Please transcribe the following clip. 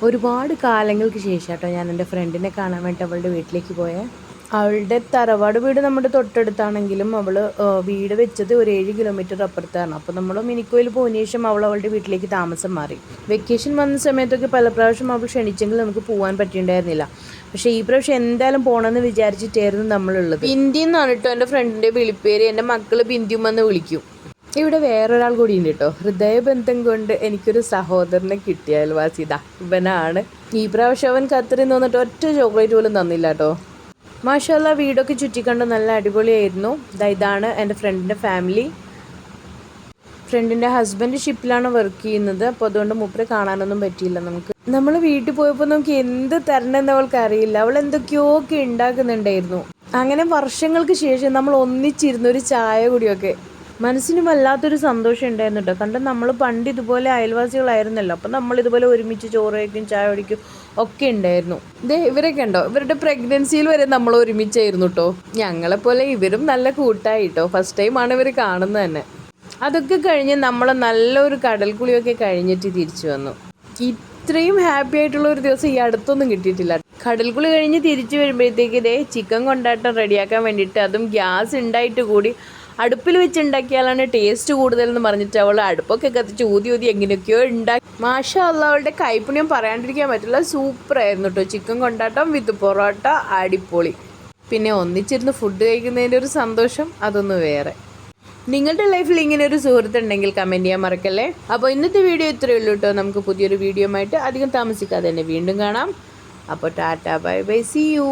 ഒരുപാട് കാലങ്ങൾക്ക് ശേഷം കേട്ടോ ഞാൻ എൻ്റെ ഫ്രണ്ടിനെ കാണാൻ വേണ്ടി അവളുടെ വീട്ടിലേക്ക് പോയേ. അവളുടെ തറവാട് വീട് നമ്മുടെ തൊട്ടടുത്താണെങ്കിലും അവൾ വീട് വെച്ചത് ഒരു 7 കിലോമീറ്റർ അപ്പുറത്താണ്. അപ്പോൾ നമ്മൾ മിനിക്കോയിൽ പോയതിനു ശേഷം അവളുടെ വീട്ടിലേക്ക് താമസം മാറി. വെക്കേഷൻ വന്ന സമയത്തൊക്കെ പല പ്രാവശ്യം അവൾ ക്ഷണിച്ചെങ്കിൽ നമുക്ക് പോകാൻ പറ്റിയിട്ടുണ്ടായിരുന്നില്ല. പക്ഷേ ഈ പ്രാവശ്യം എന്തായാലും പോകണമെന്ന് വിചാരിച്ചിട്ടായിരുന്നു നമ്മളുള്ളത്. ബിന്ദി എന്നാണ് കേട്ടോ എൻ്റെ ഫ്രണ്ടിൻ്റെ വിളിപ്പേര്. എൻ്റെ മക്കൾ ബിന്ദുമെന്ന് വിളിക്കും. ഇവിടെ വേറൊരാൾ കൂടി ഉണ്ട് കേട്ടോ. ഹൃദയബന്ധം കൊണ്ട് എനിക്കൊരു സഹോദരനെ കിട്ടിയ അയൽവാസി ഇവനാണ്. ഈ പ്രാവശ്യം അവൻ ഖത്തറിൽ നിന്ന് വന്നിട്ട് ഒറ്റ ചോക്ലേറ്റ് പോലും തന്നില്ല കേട്ടോ. മാഷാല്ലാ വീടൊക്കെ ചുറ്റിക്കണ്ട് നല്ല അടിപൊളിയായിരുന്നു. ഇതാണ് എൻ്റെ ഫ്രണ്ടിൻ്റെ ഫാമിലി. ഫ്രണ്ടിൻ്റെ ഹസ്ബൻഡ് ഷിപ്പിലാണ് വർക്ക് ചെയ്യുന്നത്. അപ്പോൾ അതുകൊണ്ട് മൂപ്പരെ കാണാനൊന്നും പറ്റിയില്ല നമുക്ക്. നമ്മൾ വീട്ടിൽ പോയപ്പോൾ നമുക്ക് എന്ത് തരണമെന്ന് അവൾക്ക് അറിയില്ല. അവൾ എന്തൊക്കെയോ ഒക്കെ ഉണ്ടാക്കുന്നുണ്ടായിരുന്നു. അങ്ങനെ വർഷങ്ങൾക്ക് ശേഷം നമ്മൾ ഒന്നിച്ചിരുന്ന ഒരു ചായ കൂടിയൊക്കെ മനസ്സിന് വല്ലാത്തൊരു സന്തോഷം ഉണ്ടായിരുന്നു കേട്ടോ. കണ്ട് നമ്മൾ പണ്ട് ഇതുപോലെ അയൽവാസികളായിരുന്നല്ലോ. അപ്പം നമ്മളിതുപോലെ ഒരുമിച്ച് ചോറ് കഴിക്കും, ചായ കുടിക്കും ഒക്കെ ഉണ്ടായിരുന്നു. ഇവരൊക്കെ ഉണ്ടോ, ഇവരുടെ പ്രഗ്നൻസിയിൽ വരെ നമ്മൾ ഒരുമിച്ചായിരുന്നു കേട്ടോ. ഞങ്ങളെപ്പോലെ ഇവരും നല്ല കൂട്ടായിട്ടോ. ഫസ്റ്റ് ടൈമാണ് ഇവർ കാണുന്നത് തന്നെ. അതൊക്കെ കഴിഞ്ഞ് നമ്മൾ നല്ലൊരു കടൽക്കുളിയൊക്കെ കഴിഞ്ഞിട്ട് തിരിച്ചു വന്നു. ഇത്രയും ഹാപ്പി ആയിട്ടുള്ള ഒരു ദിവസം ഈ അടുത്തൊന്നും കിട്ടിയിട്ടില്ല. കടൽക്കുളി കഴിഞ്ഞ് തിരിച്ചു വരുമ്പോഴത്തേക്ക് ചിക്കൻ കൊണ്ടാട്ടം റെഡിയാക്കാൻ വേണ്ടിയിട്ട്, അതും ഗ്യാസ് ഉണ്ടായിട്ട് കൂടി അടുപ്പിൽ വെച്ചുണ്ടാക്കിയാലാണ് ടേസ്റ്റ് കൂടുതലെന്ന് പറഞ്ഞിട്ട് അവൾ അടുപ്പൊക്കെ കത്തിച്ച് ഊതി എങ്ങനെയൊക്കെയോ ഉണ്ടാക്കി. മാഷാ അല്ലാ, അവളുടെ കൈപ്പുണ്യം പറയാണ്ടിരിക്കാൻ പറ്റില്ല. സൂപ്പറായിരുന്നു കേട്ടോ. ചിക്കൻ കൊണ്ടാട്ടം വിത്ത് പൊറോട്ട അടിപൊളി. പിന്നെ ഒന്നിച്ചിരുന്ന് ഫുഡ് കഴിക്കുന്നതിൻ്റെ ഒരു സന്തോഷം അതൊന്ന് വേറെ. നിങ്ങളുടെ ലൈഫിൽ ഇങ്ങനെ ഒരു സുഹൃത്തുണ്ടെങ്കിൽ കമൻറ്റ് ചെയ്യാൻ മറക്കല്ലേ. അപ്പോൾ ഇന്നത്തെ വീഡിയോ ഇത്രയേ ഉള്ളൂ കേട്ടോ. നമുക്ക് പുതിയൊരു വീഡിയോ ആയിട്ട് അധികം താമസിക്കാതെ തന്നെ വീണ്ടും കാണാം. അപ്പോൾ tata bye bye, see U.